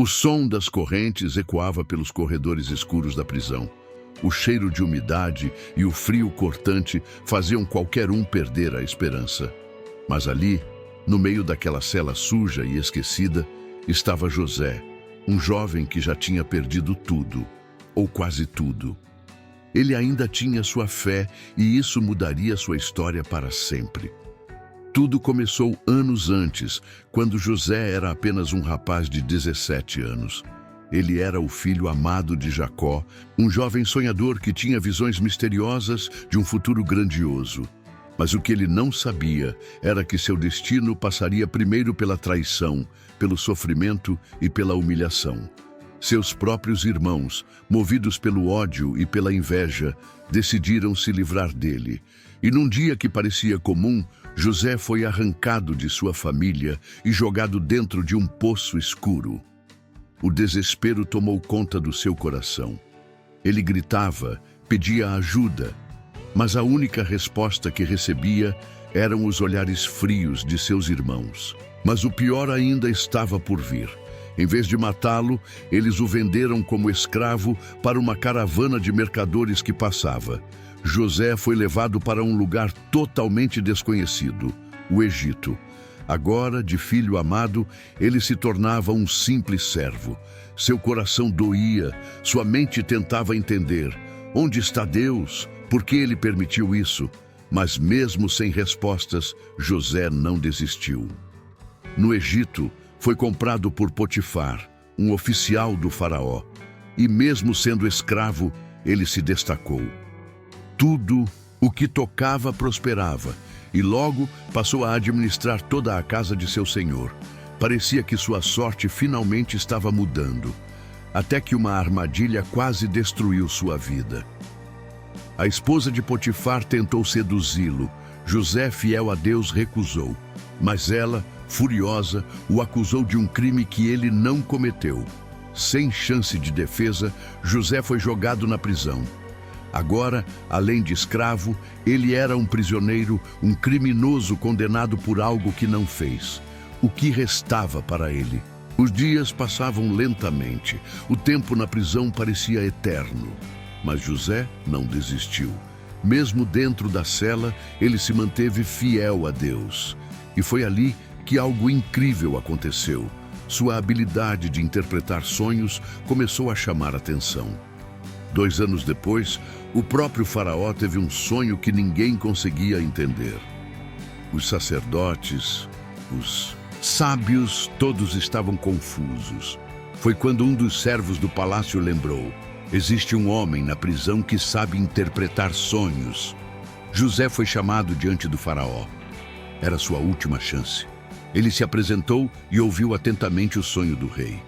O som das correntes ecoava pelos corredores escuros da prisão. O cheiro de umidade e o frio cortante faziam qualquer um perder a esperança. Mas ali, no meio daquela cela suja e esquecida, estava José, um jovem que já tinha perdido tudo, ou quase tudo. Ele ainda tinha sua fé e isso mudaria sua história para sempre. Tudo começou anos antes, quando José era apenas um rapaz de 17 anos. Ele era o filho amado de Jacó, um jovem sonhador que tinha visões misteriosas de um futuro grandioso. Mas o que ele não sabia era que seu destino passaria primeiro pela traição, pelo sofrimento e pela humilhação. Seus próprios irmãos, movidos pelo ódio e pela inveja, decidiram se livrar dele. E num dia que parecia comum, José foi arrancado de sua família e jogado dentro de um poço escuro. O desespero tomou conta do seu coração. Ele gritava, pedia ajuda, mas a única resposta que recebia eram os olhares frios de seus irmãos. Mas o pior ainda estava por vir. Em vez de matá-lo, eles o venderam como escravo para uma caravana de mercadores que passava. José foi levado para um lugar totalmente desconhecido, o Egito. Agora, de filho amado, ele se tornava um simples servo. Seu coração doía, sua mente tentava entender. Onde está Deus? Por que ele permitiu isso? Mas mesmo sem respostas, José não desistiu. No Egito, foi comprado por Potifar, um oficial do faraó. E mesmo sendo escravo, ele se destacou. Tudo o que tocava prosperava, e logo passou a administrar toda a casa de seu senhor. Parecia que sua sorte finalmente estava mudando, até que uma armadilha quase destruiu sua vida. A esposa de Potifar tentou seduzi-lo. José, fiel a Deus, recusou. Mas ela, furiosa, o acusou de um crime que ele não cometeu. Sem chance de defesa, José foi jogado na prisão. Agora, além de escravo, ele era um prisioneiro, um criminoso condenado por algo que não fez. O que restava para ele? Os dias passavam lentamente. O tempo na prisão parecia eterno. Mas José não desistiu. Mesmo dentro da cela, ele se manteve fiel a Deus. E foi ali que algo incrível aconteceu. Sua habilidade de interpretar sonhos começou a chamar atenção. 2 anos depois, o próprio faraó teve um sonho que ninguém conseguia entender. Os sacerdotes, os sábios, todos estavam confusos. Foi quando um dos servos do palácio lembrou: existe um homem na prisão que sabe interpretar sonhos. José foi chamado diante do faraó. Era sua última chance. Ele se apresentou e ouviu atentamente o sonho do rei.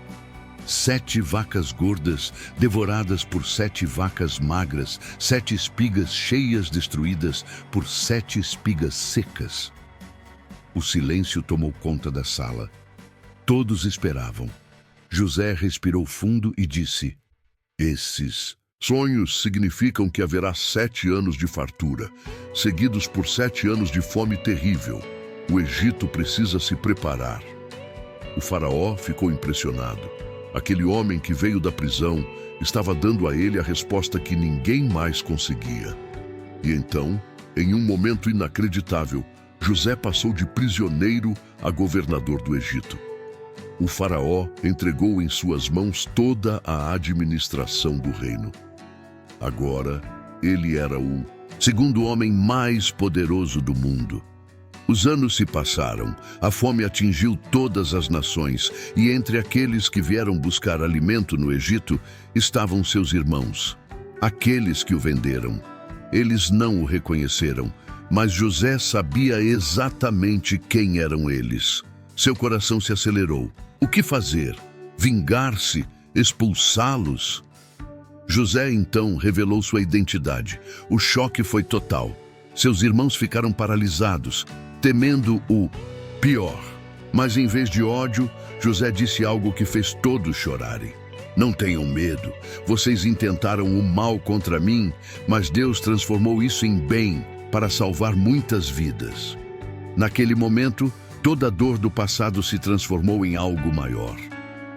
7 vacas gordas, devoradas por 7 vacas magras, 7 espigas cheias destruídas por 7 espigas secas. O silêncio tomou conta da sala. Todos esperavam. José respirou fundo e disse: esses sonhos significam que haverá 7 anos de fartura, seguidos por 7 anos de fome terrível. O Egito precisa se preparar. O faraó ficou impressionado. Aquele homem que veio da prisão estava dando a ele a resposta que ninguém mais conseguia. E então, em um momento inacreditável, José passou de prisioneiro a governador do Egito. O faraó entregou em suas mãos toda a administração do reino. Agora, ele era o segundo homem mais poderoso do mundo. Os anos se passaram, a fome atingiu todas as nações, e entre aqueles que vieram buscar alimento no Egito estavam seus irmãos, aqueles que o venderam. Eles não o reconheceram, mas José sabia exatamente quem eram eles. Seu coração se acelerou. O que fazer? Vingar-se? Expulsá-los? José então revelou sua identidade. O choque foi total. Seus irmãos ficaram paralisados, temendo o pior. Mas em vez de ódio, José disse algo que fez todos chorarem. Não tenham medo. Vocês intentaram o mal contra mim, mas Deus transformou isso em bem para salvar muitas vidas. Naquele momento, toda a dor do passado se transformou em algo maior.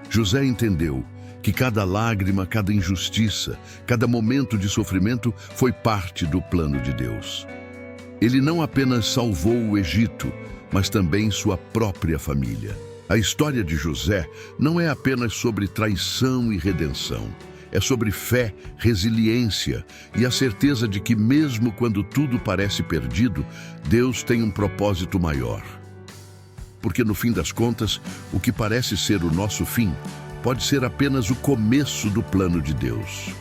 José entendeu que cada lágrima, cada injustiça, cada momento de sofrimento foi parte do plano de Deus. Ele não apenas salvou o Egito, mas também sua própria família. A história de José não é apenas sobre traição e redenção. É sobre fé, resiliência e a certeza de que mesmo quando tudo parece perdido, Deus tem um propósito maior. Porque no fim das contas, o que parece ser o nosso fim, pode ser apenas o começo do plano de Deus.